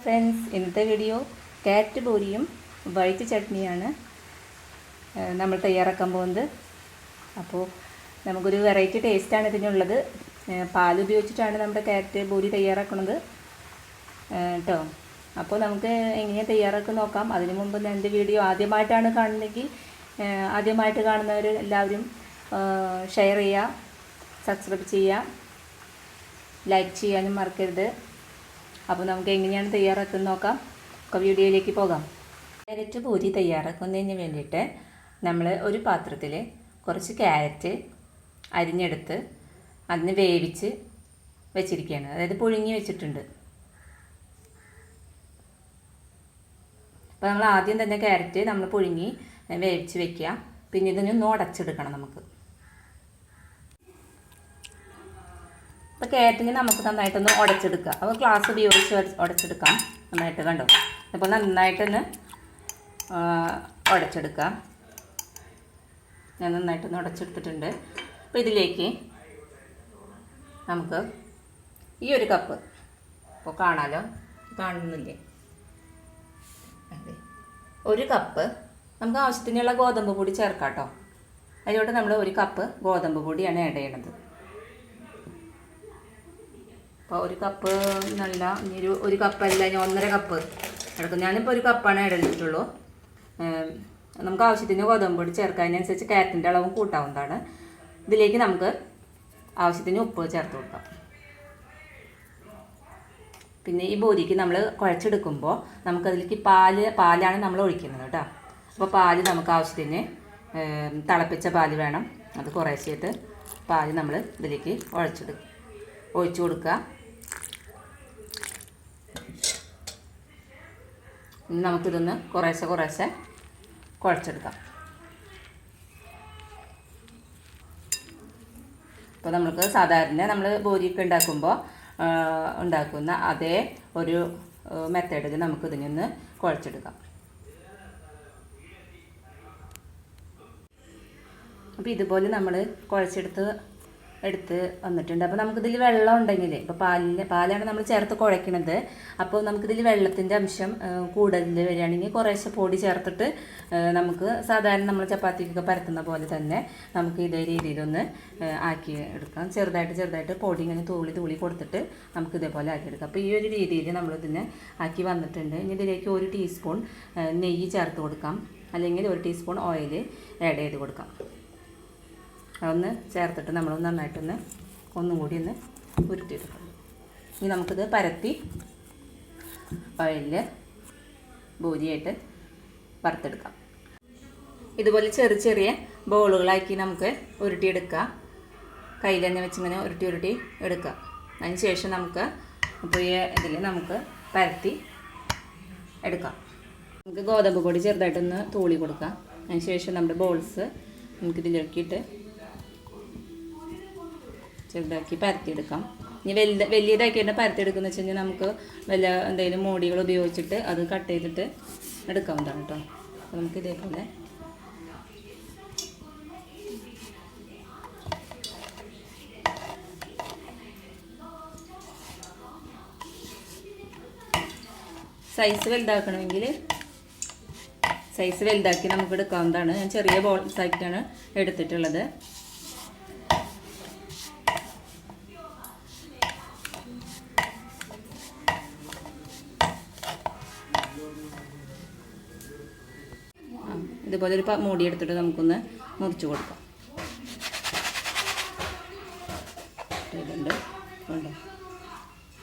Friends, ഇന്നത്തെ video carrot പൂരിയും white ചട്നിയാണ് നമ്മൾ തയ്യാറാക്കാൻ പോകുന്നത്. അപ്പോൾ നമുക്കൊരു വെറൈറ്റി ടേസ്റ്റാണ് ഇതിനുള്ളത്. പാൽ ഉപയോഗിച്ചിട്ടാണ് നമ്മുടെ ക്യാരറ്റ് പൂരി തയ്യാറാക്കുന്നത് കേട്ടോ. അപ്പോൾ നമുക്ക് എങ്ങനെയാണ് തയ്യാറാക്കി നോക്കാം. അതിനു മുമ്പ് എൻ്റെ വീഡിയോ ആദ്യമായിട്ടാണ് കാണുന്നതെങ്കിൽ ആദ്യമായിട്ട് കാണുന്നവർ എല്ലാവരും ഷെയർ ചെയ്യുക, സബ്സ്ക്രൈബ് ചെയ്യുക, ലൈക്ക് ചെയ്യാനും മറക്കരുത്. അപ്പോൾ നമുക്ക് എങ്ങനെയാണ് തയ്യാറാക്കുന്നത് നോക്കാം. അപ്പോൾ വീഡിയോയിലേക്ക് പോകാം. ക്യാരറ്റ് പൂരി തയ്യാറാക്കുന്നതിന് വേണ്ടിയിട്ട് നമ്മൾ ഒരു പാത്രത്തിൽ കുറച്ച് ക്യാരറ്റ് അരിഞ്ഞെടുത്ത് അതിന് വേവിച്ച് വെച്ചിരിക്കുകയാണ്, അതായത് പുഴുങ്ങി വെച്ചിട്ടുണ്ട്. അപ്പോൾ നമ്മൾ ആദ്യം തന്നെ ക്യാരറ്റ് നമ്മൾ പുഴുങ്ങി വേവിച്ച് വെക്കുക. പിന്നെ ഇതിനൊന്ന് ഉടച്ചെടുക്കണം നമുക്ക്. അപ്പോൾ ക്യാരറ്റിന് നമുക്ക് നന്നായിട്ടൊന്ന് ഉടച്ചെടുക്കുക. അപ്പോൾ ഗ്ലാസ് ഉപയോഗിച്ച് ഉടച്ചെടുക്കാം. നന്നായിട്ട് കണ്ടോ. അപ്പോൾ നന്നായിട്ടൊന്ന് ഉടച്ചെടുക്കുക. ഞാൻ നന്നായിട്ടൊന്ന് ഉടച്ചെടുത്തിട്ടുണ്ട്. അപ്പോൾ ഇതിലേക്ക് നമുക്ക് ഈ ഒരു കപ്പ്, അപ്പോൾ കാണാലോ, കാണുന്നില്ലേ, അതെ, ഒരു കപ്പ് നമുക്ക് ആവശ്യത്തിനുള്ള ഗോതമ്പ് പൊടി ചേർക്കാം കേട്ടോ. അതിലോട്ട് നമ്മൾ ഒരു കപ്പ് ഗോതമ്പ് പൊടിയാണ് ആഡ് ചെയ്യണത്. അപ്പോൾ ഒരു കപ്പ് നല്ല ഒരു കപ്പല്ല, ഞാൻ 1.5 കപ്പ് എടുക്കും. ഞാനിപ്പോൾ ഒരു കപ്പാണ് ആഡ് ചെയ്തിട്ടുള്ളൂ. നമുക്ക് ആവശ്യത്തിന് ഗോതമ്പ് പൊടി ചേർക്കാം. അതിനനുസരിച്ച് ക്യാരറ്റിൻ്റെ അളവും കൂട്ടാവുന്നതാണ്. ഇതിലേക്ക് നമുക്ക് ആവശ്യത്തിന് ഉപ്പ് ചേർത്ത് കൊടുക്കാം. പിന്നെ ഈ ബൂരിക്ക് നമ്മൾ കുഴച്ചെടുക്കുമ്പോൾ നമുക്കതിലേക്ക് പാലാണ് നമ്മൾ ഒഴിക്കുന്നത് കേട്ടോ. അപ്പോൾ പാല് നമുക്ക് ആവശ്യത്തിന് തിളപ്പിച്ച പാല് വേണം. അത് കുറേശ്ശായിട്ട് പാല് നമ്മൾ ഇതിലേക്ക് ഒഴിച്ചു കൊടുക്കുക. ഇനി നമുക്കിതൊന്ന് കുറേശ്ശെ കുഴച്ചെടുക്കാം. ഇപ്പോൾ നമുക്ക് സാധാരണ നമ്മൾ ബൂരിയൊക്കെ ഉണ്ടാക്കുന്ന അതേ ഒരു മെത്തേഡിൽ നമുക്കിതിനൊന്ന് കുഴച്ചെടുക്കാം. അപ്പോൾ ഇതുപോലെ നമ്മൾ കുഴച്ചെടുത്ത് വന്നിട്ടുണ്ട്. അപ്പോൾ നമുക്കിതിൽ വെള്ളം ഉണ്ടെങ്കിൽ, ഇപ്പോൾ പാലാണ് നമ്മൾ ചേർത്ത് കുഴയ്ക്കുന്നത്. അപ്പോൾ നമുക്കിതിൽ വെള്ളത്തിൻ്റെ അംശം കൂടുതൽ വരികയാണെങ്കിൽ കുറേശ്ശെ പൊടി ചേർത്തിട്ട് നമുക്ക് സാധാരണ നമ്മൾ ചപ്പാത്തിക്കൊക്കെ പരത്തുന്ന പോലെ തന്നെ നമുക്ക് ഇതേ രീതിയിലൊന്ന് ആക്കി എടുക്കാം. ചെറുതായിട്ട് പൊടി ഇങ്ങനെ തൂളി കൊടുത്തിട്ട് നമുക്ക് ഇതേപോലെ ആക്കിയെടുക്കാം. അപ്പോൾ ഈ ഒരു രീതിയിൽ നമ്മളിതിനെ ആക്കി വന്നിട്ടുണ്ട്. ഇനി ഇതിലേക്ക് 1 ടീസ്പൂൺ നെയ്യ് ചേർത്ത് കൊടുക്കാം, അല്ലെങ്കിൽ 1 ടീസ്പൂൺ ഓയിൽ ആഡ് ചെയ്ത് കൊടുക്കാം. അതൊന്ന് ചേർത്തിട്ട് നമ്മൾ നന്നായിട്ടൊന്ന് ഒന്നും കൂടി ഒന്ന് ഉരുട്ടിയെടുക്കാം. ഇനി നമുക്കിത് പരത്തി ഓയിലിൽ ബൂരിയായിട്ട് വറുത്തെടുക്കാം. ഇതുപോലെ ചെറിയ ബോളുകളാക്കി നമുക്ക് ഉരുട്ടിയെടുക്കാം. കയ്യിൽ തന്നെ വെച്ചിങ്ങനെ ഉരുട്ടി എടുക്കാം. അതിന് ശേഷം നമുക്ക് ഇപ്പോൾ ഇതിൽ നമുക്ക് പരത്തി എടുക്കാം. നമുക്ക് ഗോതമ്പ് പൊടി ചെറുതായിട്ടൊന്ന് തൂളി കൊടുക്കാം. അതിന് ശേഷം നമ്മുടെ ബോൾസ് നമുക്കിതിലേക്കിട്ട് ചെറുതാക്കി പരത്തിയെടുക്കാം. ഇനി വലിയതാക്കിയിട്ട് പരത്തിയെടുക്കുന്ന വെച്ച് കഴിഞ്ഞാൽ നമുക്ക് വല്ല എന്തെങ്കിലും മൂടികൾ ഉപയോഗിച്ചിട്ട് അത് കട്ട് ചെയ്തിട്ട് എടുക്കാവുന്നതാണ് കേട്ടോ. അപ്പോൾ നമുക്ക് ഇതേപോലെ സൈസ് വലുതാക്കി നമുക്ക് എടുക്കാവുന്നതാണ്. ഞാൻ ചെറിയ ബോൾസ് ആയിട്ടാണ് എടുത്തിട്ടുള്ളത്. ഇതുപോലെ ഒരു മൂടി എടുത്തിട്ട് നമുക്കൊന്ന് മുറിച്ച് കൊടുക്കാം.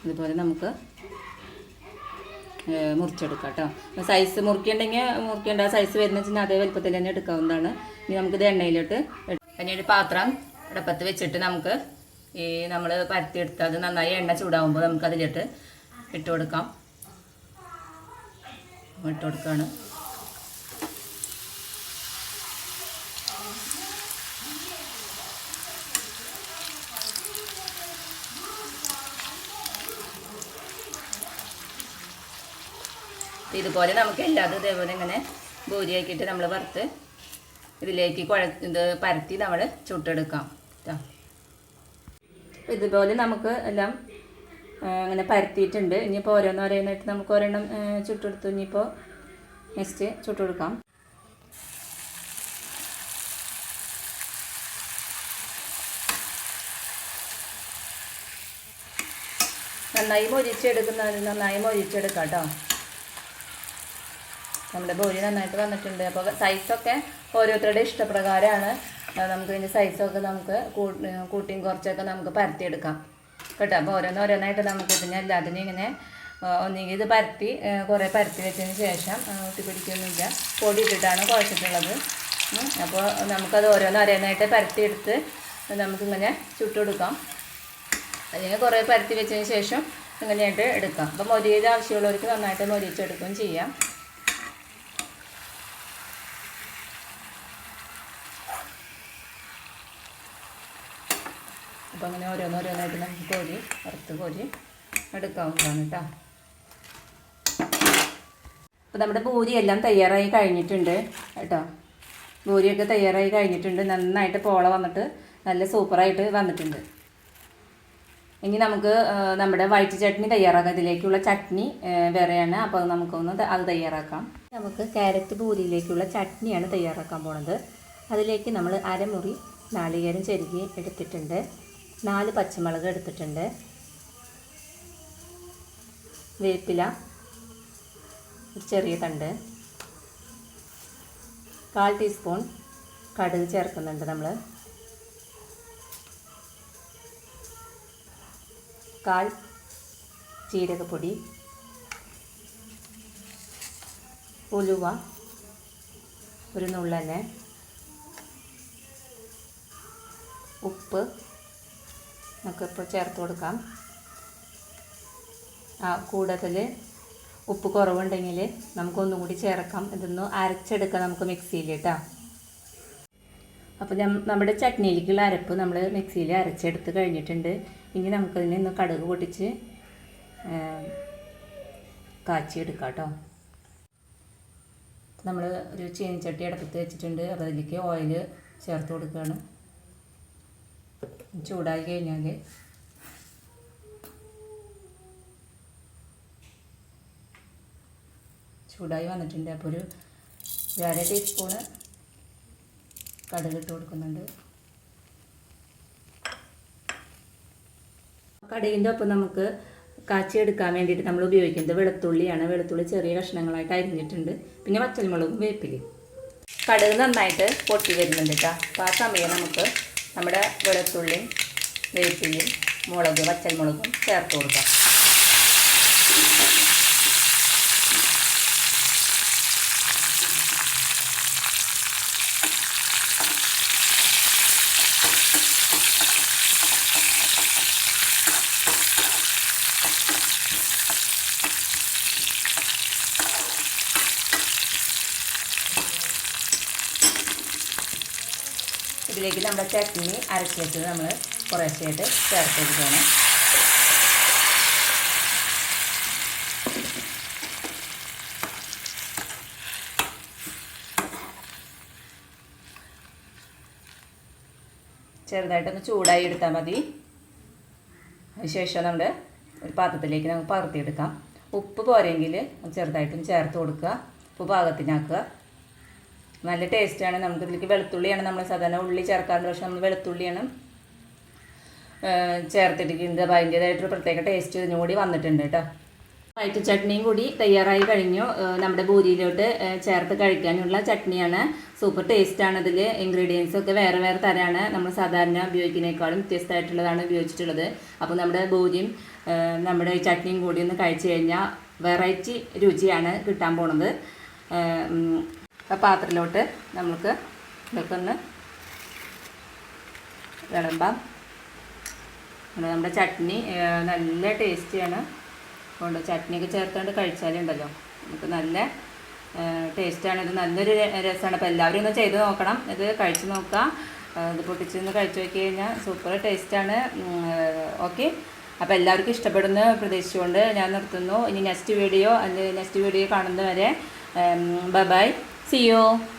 ഇതുപോലെ നമുക്ക് മുറിച്ചെടുക്കാം കേട്ടോ. സൈസ് മുറിക്കേണ്ട സൈസ് വരുന്ന വെച്ചാൽ അതേ വലുപ്പത്തിൽ തന്നെ എടുക്കാവുന്നതാണ്. ഇനി നമുക്കിത് എണ്ണയിലോട്ട് ഒരു പാത്രം അടുപ്പത്ത് വെച്ചിട്ട് നമുക്ക് ഈ നമ്മൾ പരത്തിയെടുത്ത് അത് നന്നായി എണ്ണ ചൂടാകുമ്പോൾ നമുക്ക് അതിലിട്ട് ഇട്ട് കൊടുക്കുകയാണ്. ഇതുപോലെ നമുക്ക് എല്ലാതും ഇതേപോലെ ഇങ്ങനെ ബൂരിയാക്കിയിട്ട് നമ്മൾ വറുത്ത് ഇതിലേക്ക് പരത്തി നമ്മൾ ചുട്ടെടുക്കാം. ഇതുപോലെ നമുക്ക് എല്ലാം അങ്ങനെ പരത്തിയിട്ടുണ്ട്. ഇനിയിപ്പോൾ ഓരോന്നോരോന്നായിട്ട് നമുക്ക് ഒരെണ്ണം ചുട്ടെടുത്തു. ഇനിയിപ്പോൾ നെക്സ്റ്റ് ചുട്ടെടുക്കാം. നന്നായി മൊരിച്ചെടുക്കുന്നതിന് നന്നായി മൊരിച്ചെടുക്കാം കേട്ടോ. നമ്മുടെ ബോലി നന്നായിട്ട് വന്നിട്ടുണ്ട്. അപ്പോൾ സൈസൊക്കെ ഓരോരുത്തരുടെ ഇഷ്ടപ്രകാരമാണ്. നമുക്ക് ഇതിൻ്റെ സൈസൊക്കെ നമുക്ക് കൂട്ടിയും കുറച്ചൊക്കെ നമുക്ക് പരത്തിയെടുക്കാം കേട്ടോ. അപ്പോൾ ഓരോന്നോരോന്നായിട്ട് നമുക്ക് ഇതിനെ എല്ലാത്തിനും ഇങ്ങനെ ഒന്നുകിൽ ഇത് പരത്തി കുറേ പരത്തി വെച്ചതിന് ശേഷം ഒട്ടിപ്പിടിക്കൊന്നുമില്ല, പൊടി ഇട്ടിട്ടാണ് കുഴച്ചിട്ടുള്ളത്. അപ്പോൾ നമുക്കത് ഓരോന്നോരോന്നായിട്ട് പരത്തിയെടുത്ത് നമുക്കിങ്ങനെ ചുട്ടെടുക്കാം. അല്ലെങ്കിൽ കുറേ പരത്തി വെച്ചതിന് ശേഷം ഇങ്ങനെയായിട്ട് എടുക്കാം. അപ്പോൾ മൊരിയിൽ ആവശ്യമുള്ളവർക്ക് നന്നായിട്ട് മൊരിച്ചെടുക്കുകയും ചെയ്യാം. അപ്പോൾ അങ്ങനെ ഓരോന്നോരോന്നായിട്ട് നമുക്ക് കോരി എടുക്കാവുന്നതാണ് കേട്ടോ. അപ്പോൾ നമ്മുടെ പൂരിയെല്ലാം തയ്യാറായി കഴിഞ്ഞിട്ടുണ്ട് കേട്ടോ. പൂരിയൊക്കെ തയ്യാറായി കഴിഞ്ഞിട്ടുണ്ട്. നന്നായിട്ട് പോള വന്നിട്ട് നല്ല സൂപ്പറായിട്ട് വന്നിട്ടുണ്ട്. ഇനി നമുക്ക് നമ്മുടെ വൈറ്റ് ചട്നി തയ്യാറാക്കാം. ഇതിലേക്കുള്ള ചട്നി വേറെയാണ്. അപ്പോൾ നമുക്കൊന്ന് അത് തയ്യാറാക്കാം. നമുക്ക് ക്യാരറ്റ് പൂരിയിലേക്കുള്ള ചട്നിയാണ് തയ്യാറാക്കാൻ പോണത്. അതിലേക്ക് നമ്മൾ അരമുറി നാളികേരം ചെരുകി എടുത്തിട്ടുണ്ട്, 4 പച്ചമുളക് എടുത്തിട്ടുണ്ട്, വേപ്പില ചെറിയ തണ്ട്, 1/4 ടീസ്പൂൺ കടുക് ചേർക്കുന്നുണ്ട് നമ്മൾ, 1/4 ജീരകപ്പൊടി, ഉലുവ ഒരു നുള്ളനെ, ഉപ്പ് നമുക്കിപ്പോൾ ചേർത്ത് കൊടുക്കാം. കൂടുതൽ ഉപ്പ് കുറവുണ്ടെങ്കിൽ നമുക്കൊന്നും കൂടി ചേർക്കാം. ഇതൊന്ന് അരച്ചെടുക്കാം നമുക്ക് മിക്സിയിൽ കേട്ടോ. അപ്പോൾ നമ്മുടെ ചട്നിയിലേക്കുള്ള അരപ്പ് നമ്മൾ മിക്സിയിൽ അരച്ചെടുത്ത് കഴിഞ്ഞിട്ടുണ്ട്. ഇനി നമുക്കതിനെ ഒന്ന് കടുക് പൊട്ടിച്ച് കാച്ചിയെടുക്കാം കേട്ടോ. നമ്മൾ ഒരു ചീനിച്ചട്ടി അടുപ്പത്ത് വെച്ചിട്ടുണ്ട്. അപ്പോൾ അതിലേക്ക് ഓയിൽ ചേർത്ത് കൊടുക്കുകയാണ്. ചൂടായി കഴിഞ്ഞാൽ ചൂടായി വന്നിട്ടുണ്ട്. അപ്പോൾ ഒരു 1/2 ടീസ്പൂണ് കടുക് ഇട്ട് കൊടുക്കുന്നുണ്ട്. കടുകിൻ്റെ ഒപ്പം നമുക്ക് കാച്ചിയെടുക്കാൻ വേണ്ടിയിട്ട് നമ്മൾ ഉപയോഗിക്കുന്നത് വെളുത്തുള്ളിയാണ്. വെളുത്തുള്ളി ചെറിയ കഷ്ണങ്ങളായിട്ട് അരിഞ്ഞിട്ടുണ്ട്. പിന്നെ പച്ചമുളകും വേപ്പിലയും. കടുക് നന്നായിട്ട് പൊട്ടി വരുന്നുണ്ട് കേട്ടോ. അപ്പോൾ ആ സമയം നമുക്ക് നമ്മുടെ വെളുത്തുള്ളിയും വേപ്പിലയും മുളക് പച്ചമുളകും ചേർത്ത് കൊടുക്കാം. ഇതിലേക്ക് നമ്മുടെ ചട്നി അരച്ച് വെച്ചത് നമ്മൾ കുറേശ്ശെയായിട്ട് ചേർത്ത് കൊടുക്കുകയാണ്. ചെറുതായിട്ടൊന്ന് ചൂടായി എടുത്താൽ മതി. അതിനുശേഷം നമ്മുടെ ഒരു പാത്രത്തിലേക്ക് നമുക്ക് പകർത്തിയെടുക്കാം. ഉപ്പ് പോരെങ്കിൽ ചെറുതായിട്ടും ചേർത്ത് കൊടുക്കുക. ഉപ്പ് പാകത്തിനാക്കുക. നല്ല ടേസ്റ്റാണ്. നമുക്കിതിലേക്ക് വെളുത്തുള്ളിയാണ് നമ്മൾ സാധാരണ ഉള്ളി ചേർക്കാറുണ്ട്. പക്ഷെ നമ്മൾ വെളുത്തുള്ളിയാണ് ചേർത്തിരിക്കുന്നത്. അപ്പോൾ അതിൻ്റേതായിട്ടൊരു പ്രത്യേക ടേസ്റ്റ് ഇതിനുകൂടി വന്നിട്ടുണ്ട് കേട്ടോ. വൈറ്റ് ചട്നിയും കൂടി തയ്യാറായി കഴിഞ്ഞു. നമ്മുടെ പൂരിയിലോട്ട് ചേർത്ത് കഴിക്കാനുള്ള ചട്നിയാണ്. സൂപ്പർ ടേസ്റ്റാണ്. ഇതിൽ ഇൻഗ്രീഡിയൻസൊക്കെ വേറെ വേറെ തരമാണ്. നമ്മൾ സാധാരണ ഉപയോഗിക്കുന്നതിനേക്കാളും വ്യത്യസ്തമായിട്ടുള്ളതാണ് ഉപയോഗിച്ചിട്ടുള്ളത്. അപ്പോൾ നമ്മുടെ പൂരിയും നമ്മുടെ ചട്നിയും കൂടി ഒന്ന് കഴിച്ചു കഴിഞ്ഞാൽ വെറൈറ്റി രുചിയാണ് കിട്ടാൻ പോണത്. പാത്രത്തിലോട്ട് നമുക്ക് ഇതൊക്കെ ഒന്ന് വിളമ്പാം. നമ്മുടെ ചട്നി നല്ല ടേസ്റ്റിയാണ്. അതുകൊണ്ട് ചട്നിയൊക്കെ ചേർത്തുകൊണ്ട് കഴിച്ചാലുണ്ടല്ലോ നമുക്ക് നല്ല ടേസ്റ്റാണ്. ഇത് നല്ലൊരു രസമാണ്. അപ്പോൾ എല്ലാവരും ഒന്ന് ചെയ്ത് നോക്കണം. ഇത് കഴിച്ച് നോക്കുക. ഇത് പൊട്ടിച്ചൊന്ന് കഴിച്ച് നോക്കി കഴിഞ്ഞാൽ സൂപ്പർ ടേസ്റ്റാണ്. ഓക്കെ, അപ്പോൾ എല്ലാവർക്കും ഇഷ്ടപ്പെടുന്ന പ്രതീക്ഷിച്ചുകൊണ്ട് ഞാൻ നിർത്തുന്നു. ഇനി നെക്സ്റ്റ് വീഡിയോ കാണുന്നവരെ ബൈ, see you.